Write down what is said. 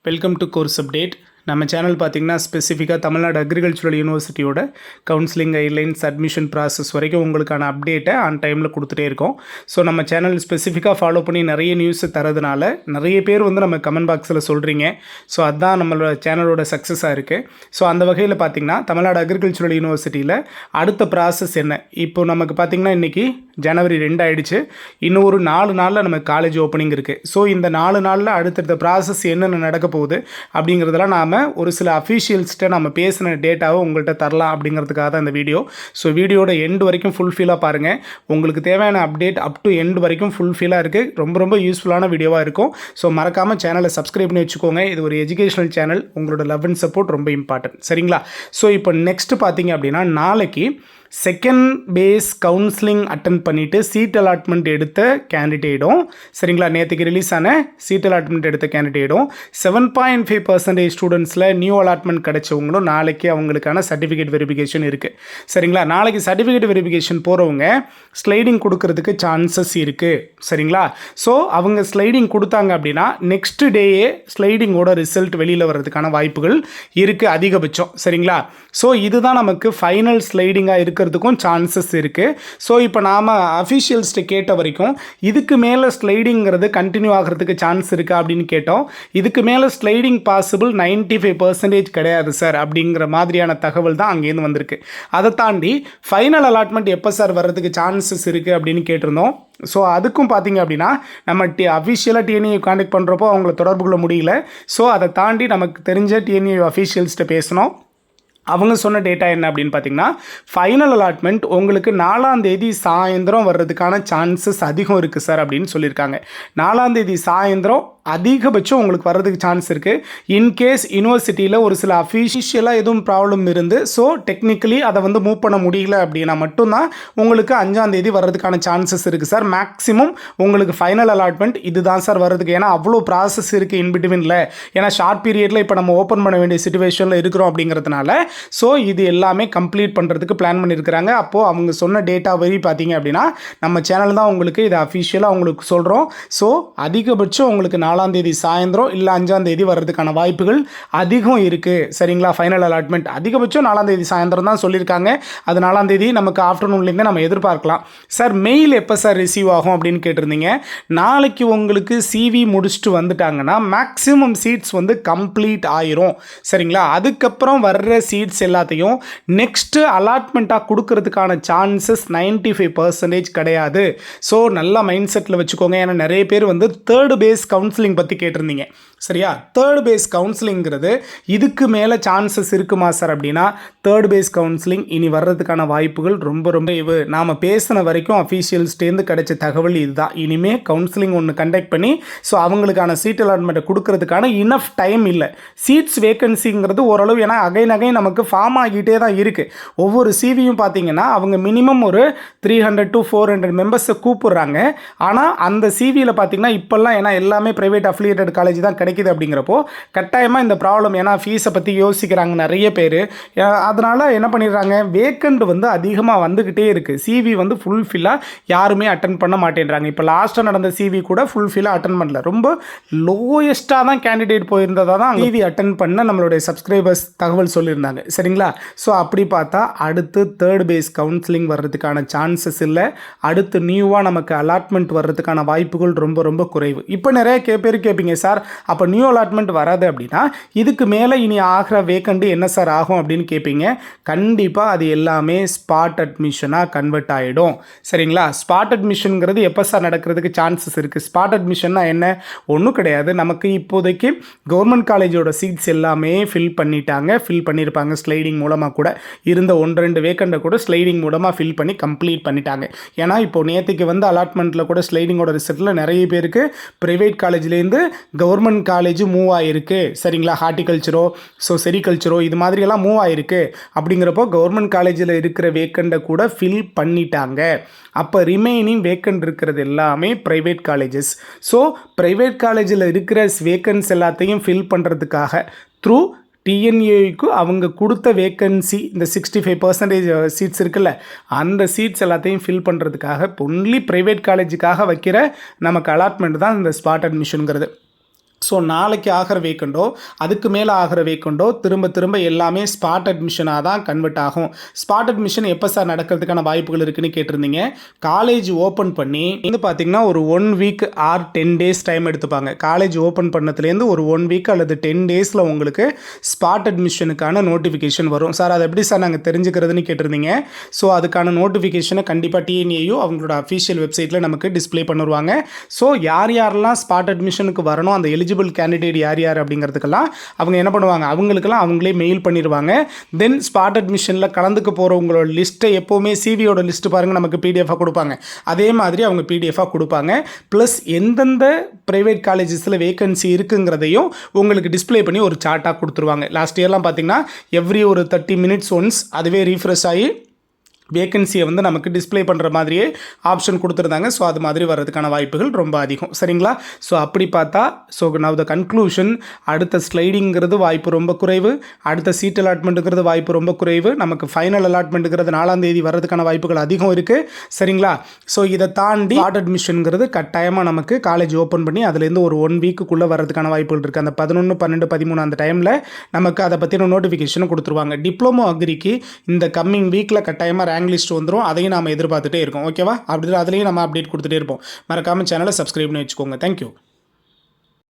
Welcome to course update. நம்ம channel பார்த்திங்கன்னா ஸ்பெசிஃபிக்காக தமிழ்நாடு அக்ரிகல்ச்சுரல் யூனிவர்சிட்டியோட கவுன்சிலிங் கைட்லைன்ஸ் அட்மிஷன் ப்ராசஸ் வரைக்கும் உங்களுக்கான அப்டேட்டை ஆன் டைமில் கொடுத்துட்டே இருக்கோம். ஸோ நம்ம சேனல் ஸ்பெசிஃபிக்காக ஃபாலோ பண்ணி நிறைய நியூஸை தரதுனால நிறைய பேர் வந்து நம்ம கமெண்ட் பாக்ஸில் சொல்கிறீங்க. ஸோ அதுதான் நம்மளோட சேனலோட சக்ஸஸாக இருக்குது. ஸோ அந்த வகையில் பார்த்திங்கன்னா தமிழ்நாடு அக்ரிகல்ச்சுரல் யூனிவர்சிட்டியில் அடுத்த ப்ராசஸ் என்ன, இப்போ நமக்கு பார்த்திங்கன்னா இன்றைக்கி ஜனவரி 2 ஆகிடுச்சு. இன்னும் ஒரு 4 நாளில் நமக்கு காலேஜ் ஓப்பனிங் இருக்குது. ஸோ இந்த 4 நாளில் அடுத்தடுத்த ப்ராசஸ் என்னென்ன நடக்க போகுது அப்படிங்கிறதெல்லாம் நாம் ஒரு சில அஃபீஷியல்ஸ்கிட்ட நம்ம பேசின டேட்டாவை உங்கள்கிட்ட தரலாம் அப்படிங்கிறதுக்காக தான் இந்த வீடியோ. ஸோ வீடியோட எண்டு வரைக்கும் ஃபுல்ஃபில்லாக பாருங்கள். உங்களுக்கு தேவையான அப்டேட் அப் டு எண்டு வரைக்கும் ஃபுல்ஃபில்லாக இருக்குது. ரொம்ப யூஸ்ஃபுல்லான வீடியோவாக இருக்கும். ஸோ மறக்காமல் சேனலை சப்ஸ்கிரைப் பண்ணி வச்சுக்கோங்க. இது ஒரு எஜுகேஷனல் சேனல். உங்களோட லவ் அண்ட் சப்போர்ட் ரொம்ப இம்பார்ட்டன்ட். சரிங்களா? ஸோ இப்போ நெக்ஸ்ட்டு பார்த்தீங்க அப்படின்னா நாளைக்கு செகண்ட் பேஸ் கவுன்சிலிங் அட்டன் பண்ணிவிட்டு சீட் அலாட்மெண்ட் எடுத்த கேண்டிடேட்டும், சரிங்களா, நேற்றுக்கு ரிலீஸ் ஆன சீட் அலாட்மெண்ட் எடுத்த கேண்டிடேட்டும் 7.5% ஸ்டூடெண்ட்ஸில் நியூ அலாட்மெண்ட் கிடைச்சவங்களும் நாளைக்கு அவங்களுக்கான சர்டிஃபிகேட் வெரிஃபிகேஷன் இருக்குது. சரிங்களா? நாளைக்கு சர்டிஃபிகேட் வெரிஃபிகேஷன் போகிறவங்க ஸ்லைடிங் கொடுக்கறதுக்கு சான்சஸ் இருக்குது. சரிங்களா? ஸோ அவங்க ஸ்லைடிங் கொடுத்தாங்க அப்படின்னா நெக்ஸ்ட் டேயே ஸ்லைடிங்கோட ரிசல்ட் வெளியில் வர்றதுக்கான வாய்ப்புகள் இருக்குது அதிகபட்சம். சரிங்களா? ஸோ இதுதான் நமக்கு ஃபைனல் ஸ்லைடிங்காக இருக்கிறதுக்கும் சான்சஸ் இருக்குது. ஸோ இப்போ நாம் அஃபிஷியல்ஸ்ட்டு கேட்ட வரைக்கும் இதுக்கு மேலே ஸ்லைடிங்கிறது கண்டினியூ ஆகிறதுக்கு சான்ஸ் இருக்கா அப்படின்னு கேட்டோம். இதுக்கு மேலே ஸ்லைடிங் பாசிபிள் 95% கிடையாது சார் அப்படிங்கிற மாதிரியான தகவல் தான் அங்கேருந்து வந்திருக்கு. அதை தாண்டி ஃபைனல் அலாட்மெண்ட் எப்போ சார் வர்றதுக்கு சான்சஸ் இருக்குது அப்படின்னு கேட்டிருந்தோம். ஸோ அதுக்கும் பார்த்தீங்க அப்படின்னா நம்ம அஃபிஷியலாக டிஎன்ஏ கான்டாக்ட் பண்ணுறப்போ அவங்கள தொடர்பு கொள்ள முடியல. ஸோ அதை தாண்டி நமக்கு தெரிஞ்ச டிஎன்ஏ அஃபிஷியல்ஸ்கிட்ட பேசணும். அவங்க சொன்ன டேட்டா என்ன அப்படின்னு பார்த்தீங்கன்னா ஃபைனல் அலாட்மெண்ட் உங்களுக்கு 4ஆம் தேதி சாயந்தரம் வர்றதுக்கான சான்சஸ் அதிகம் இருக்குது சார் அப்படின்னு சொல்லியிருக்காங்க. 4ஆம் தேதி சாயந்தரம் அதிகபட்சம் உங்களுக்கு வர்றதுக்கு சான்ஸ் இருக்குது. இன்கேஸ் யூனிவர்சிட்டியில் ஒரு சில அஃபிஷியலாக எதுவும் ப்ராப்ளம் இருந்து ஸோ டெக்னிக்கலி அதை வந்து மூவ் பண்ண முடியல அப்படின்னா மட்டும்தான் உங்களுக்கு 5ஆம் தேதி வர்றதுக்கான சான்சஸ் இருக்குது சார். மேக்ஸிமம் உங்களுக்கு ஃபைனல் அலாட்மெண்ட் இதுதான் சார் வர்றதுக்கு. ஏன்னா அவ்வளோ ப்ராசஸ் இருக்குது இன்பிட்வீனில். ஏன்னா ஷார்ட் பீரியடில் இப்போ நம்ம ஓப்பன் பண்ண வேண்டிய சிச்சுவேஷனில் இருக்கிறோம் அப்படிங்கிறதுனால ஸோ இது எல்லாமே கம்ப்ளீட் பண்ணுறதுக்கு பிளான் பண்ணியிருக்கிறாங்க. அப்போது அவங்க சொன்ன டேட்டா வரி பார்த்தீங்க அப்படின்னா நம்ம சேனல் தான் உங்களுக்கு இது அஃபிஷியலாக உங்களுக்கு சொல்கிறோம். ஸோ அதிகபட்சம் உங்களுக்கு 4ஆம் தேதி சாயந்தரம் இல்லை 5ஆம் தேதி வர்றதுக்கான வாய்ப்புகள் அதிகம் இருக்குது. சரிங்களா? ஃபைனல் அலாட்மெண்ட் அதிகபட்சம் 4ஆம் தேதி சாயந்தரம் தான் சொல்லியிருக்காங்க. அது 4ஆம் தேதி நமக்கு ஆஃப்டர்நூன்லேருந்து நம்ம எதிர்பார்க்கலாம். சார் மெயில் எப்போ சார் ரிசீவ் ஆகும் அப்படின்னு கேட்டிருந்தீங்க. நாளைக்கு உங்களுக்கு சிவி முடிச்சுட்டு வந்துட்டாங்கன்னா மேக்ஸிமம் சீட்ஸ் வந்து கம்ப்ளீட் ஆயிரும். சரிங்களா? அதுக்கப்புறம் வர்ற சீட்ஸ் எல்லாத்தையும் நெக்ஸ்ட்டு அலாட்மெண்ட்டாக கொடுக்கறதுக்கான சான்சஸ் 95% கிடையாது. ஸோ நல்லா மைண்ட் செட்டில் வச்சுக்கோங்க. ஏன்னா நிறைய பேர் வந்து தேர்டு பேஸ் கவுன்சிலிங் பற்றி கேட்டிருந்தீங்க. சரியா? தேர்ட் பேஸ் கவுன்சிலிங்கிறது இதுக்கு மேலே சான்சஸ் இருக்குமா சார் அப்படின்னா தேர்ட் பேஸ் கவுன்சிலிங் இனி வர்றதுக்கான வாய்ப்புகள் ரொம்ப நாம் பேசின வரைக்கும் அஃபீஷியல்ஸ்டேருந்து கிடைச்ச தகவல் இதுதான். இனிமேல் கவுன்சிலிங் ஒன்று கண்டக்ட் பண்ணி ஸோ அவங்களுக்கான சீட் அலாட்மெண்ட்டை கொடுக்கறதுக்கான இனஃப் டைம் இல்லை. சீட்ஸ் வேக்கன்சிங்கிறது ஓரளவு ஏன்னா அகைன் நமக்கு ஃபார்ம் ஆகிட்டே தான் இருக்குது. ஒவ்வொரு சிவியும் பார்த்தீங்கன்னா அவங்க மினிமம் ஒரு 300 to 400 மெம்பர்ஸை கூப்பிடுறாங்க. ஆனால் அந்த சிவியில் பார்த்தீங்கன்னா இப்போல்லாம் ஏன்னா எல்லாமே ப்ரைவேட் அஃபிலியேட்டட் காலேஜ் தான் கிடைக்குது அப்படிங்கிறப்போ கட்டாயமாக இந்த ப்ராப்ளம் ஏன்னா ஃபீஸை பற்றி யோசிக்கிறாங்க நிறைய பேர். அதனால் என்ன பண்ணிடுறாங்க, வேக்கண்ட் வந்து அதிகமாக வந்துக்கிட்டே இருக்குது. சிவி வந்து ஃபுல்ஃபில்லாக யாருமே அட்டன் பண்ண மாட்டேன்றாங்க. இப்போ லாஸ்ட்டாக நடந்த சிவி கூட ஃபுல்ஃபில்லாக அட்டன் பண்ணல. ரொம்ப லோயஸ்ட்டாக தான் கேண்டிடேட் போயிருந்ததாக தான் சிவி அட்டன் பண்ண நம்மளுடைய சப்ஸ்கிரைபர்ஸ் தகவல் சொல்லியிருந்தாங்க. சரிங்களா? ஸோ அப்படி பார்த்தா அடுத்து தேர்ட் பேஸ் கவுன்சிலிங் வர்றதுக்கான சான்சஸ் இல்லை. அடுத்து நியூவாக நமக்கு அலாட்மெண்ட் வர்றதுக்கான வாய்ப்புகள் ரொம்ப குறைவு. இப்போ நிறைய பேர் கேட்பீங்க, சார் அப்போ நியூ அலாட்மெண்ட் வராது அப்படின்னா இதுக்கு மேலே இனி ஆகிற வேக்கண்ட் என்ன சார் ஆகும் அப்படின்னு கேட்பீங்க. கண்டிப்பாக அது எல்லாமே ஸ்பாட் அட்மிஷனாக கன்வெர்ட் ஆகிடும். சரிங்களா? ஸ்பாட் அட்மிஷனுங்கிறது எப்போ சார் நடக்கிறதுக்கு சான்சஸ் இருக்குது? ஸ்பாட் அட்மிஷன்னா என்ன? ஒன்றும் கிடையாது. நமக்கு இப்போதைக்கு கவர்மெண்ட் காலேஜோட சீட்ஸ் எல்லாமே ஃபில் பண்ணியிருப்பாங்க. ஸ்லைடிங் மூலமாக கூட இருந்த 1-2 வேக்கண்டை கூட ஸ்லைடிங் மூலமாக ஃபில் பண்ணி கம்ப்ளீட் பண்ணிட்டாங்க. ஏன்னா இப்போ நேற்றுக்கு வந்து அலாட்மெண்ட்டில் கூட ஸ்லைடிங்கோட ரிசல்ட்டில் நிறைய பேருக்கு ப்ரைவேட் காலேஜ்லேருந்து கவர்மெண்ட் காலேஜ் மூவ் ஆகிருக்கு. சரிங்களா? ஹார்டிகல்ச்சரோ செரிகல்ச்சரோ இது மாதிரியெல்லாம் மூவ் ஆகிருக்கு. அப்படிங்கிறப்போ கவர்மெண்ட் காலேஜில் இருக்கிற வேக்கண்டை கூட ஃபில் பண்ணிட்டாங்க. அப்போ ரிமைனிங் வேக்கண்ட் இருக்கிறது எல்லாமே ப்ரைவேட் காலேஜஸ். ஸோ ப்ரைவேட் காலேஜில் இருக்கிற வேக்கன்ஸ் எல்லாத்தையும் ஃபில் பண்ணுறதுக்காக த்ரூ டிஎன்ஏக்கு அவங்க கொடுத்த வேக்கன்சி இந்த 65% சீட்ஸ் இருக்குல்ல, அந்த சீட்ஸ் எல்லாத்தையும் ஃபில் பண்ணுறதுக்காக ஒன்லி ப்ரைவேட் காலேஜுக்காக வைக்கிற நமக்கு அலாட்மெண்ட் தான் இந்த ஸ்பாட் அட்மிஷனுங்கிறது. ஸோ நாளைக்கு ஆகிற வேக்கண்டோ அதுக்கு மேலே ஆகிற வேக்கண்டோ திரும்ப திரும்ப எல்லாமே ஸ்பாட் அட்மிஷனாக தான் கன்வெர்ட் ஆகும். ஸ்பாட் அட்மிஷன் எப்போ சார் நடக்கிறதுக்கான வாய்ப்புகள் இருக்குன்னு கேட்டிருந்தீங்க. காலேஜ் ஓப்பன் பண்ணி வந்து பார்த்தீங்கன்னா ஒரு 1 வீக் ஆர் 10 டேஸ் டைம் எடுத்துப்பாங்க. காலேஜ் ஓப்பன் பண்ணதுலேருந்து ஒரு 1 வீக் அல்லது 10 டேஸில் உங்களுக்கு ஸ்பாட் அட்மிஷனுக்கான நோட்டிஃபிகேஷன் வரும். சார் அது எப்படி சார் நாங்கள் தெரிஞ்சுக்கிறதுன்னு கேட்டிருந்தீங்க. ஸோ அதுக்கான நோட்டிஃபிகேஷனை கண்டிப்பாக TNAU அவங்களோட அஃபிஷியல் வெப்சைட்டில் நமக்கு டிஸ்பிளே பண்ணுவாங்க. ஸோ யாரெல்லாம் ஸ்பாட் அட்மிஷனுக்கு வரணும், அந்த எலிஜிபிள் கேண்டிடேட் யார் அப்படிங்கிறதுக்கெல்லாம் அவங்க என்ன பண்ணுவாங்க, அவங்களுக்கெல்லாம் அவங்களே மெயில் பண்ணிடுவாங்க. தென் ஸ்பாட் அட்மிஷனில் கலந்துக்க போகிறவங்களோட லிஸ்ட்டை எப்போவுமே சிவியோட லிஸ்ட்டு பாருங்கள் நமக்கு பிடிஎஃபாக கொடுப்பாங்க. அதே மாதிரி அவங்க பிடிஎஃபாக கொடுப்பாங்க. ப்ளஸ் எந்தெந்த ப்ரைவேட் காலேஜஸில் வேகன்சி இருக்குங்கிறதையும் உங்களுக்கு டிஸ்பிளே பண்ணி ஒரு சார்ட்டாக கொடுத்துருவாங்க. லாஸ்ட் இயர்லாம் பார்த்தீங்கன்னா எவ்ரி ஒரு 30 மினிட்ஸ் ஒன்ஸ் அதுவே ரீஃப்ரெஷ் ஆகி வேக்கன்சியை வந்து நமக்கு டிஸ்பிளே பண்ணுற மாதிரியே ஆப்ஷன் கொடுத்துருந்தாங்க. ஸோ அது மாதிரி வர்றதுக்கான வாய்ப்புகள் ரொம்ப அதிகம். சரிங்களா? ஸோ அப்படி பார்த்தா நவ் த கன்க்ளூஷன், அடுத்த ஸ்லைடிங்கிறது வாய்ப்பு ரொம்ப குறைவு, அடுத்த சீட் அலாட்மெண்ட்டுங்கிறது வாய்ப்பு ரொம்ப குறைவு, நமக்கு ஃபைனல் அலாட்மெண்ட்டுங்கிறது 4ஆம் தேதி வர்றதுக்கான வாய்ப்புகள் அதிகம் இருக்குது. சரிங்களா? ஸோ இதை தாண்டி ஸ்பாட் அட்மிஷனுங்கிறது கட்டாயமாக நமக்கு காலேஜ் ஓப்பன் பண்ணி அதுலேருந்து ஒரு 1 வீக்குள்ளே வர்றதுக்கான வாய்ப்புகள் இருக்குது. அந்த 11, 12, 13 அந்த டைமில் நமக்கு அதை பற்றின நோட்டிஃபிகேஷன் கொடுத்துருவாங்க. டிப்ளமோ அக்ரிக்கு இந்த கம்மிங் வீக்கில் கட்டாயமாக ரேங்க் லிஸ்ட் வந்துடும். அதையும் நாம் எதிர்பார்த்துட்டே இருக்கோம். ஓகேவா? அப்படி அதுலேயும் நம்ம அப்டேட் கொடுத்துட்டே இருப்போம். மறக்காமல் சேனலை சப்ஸ்கிரைப் பண்ணி வச்சுக்கோங்க. தேங்க்யூ.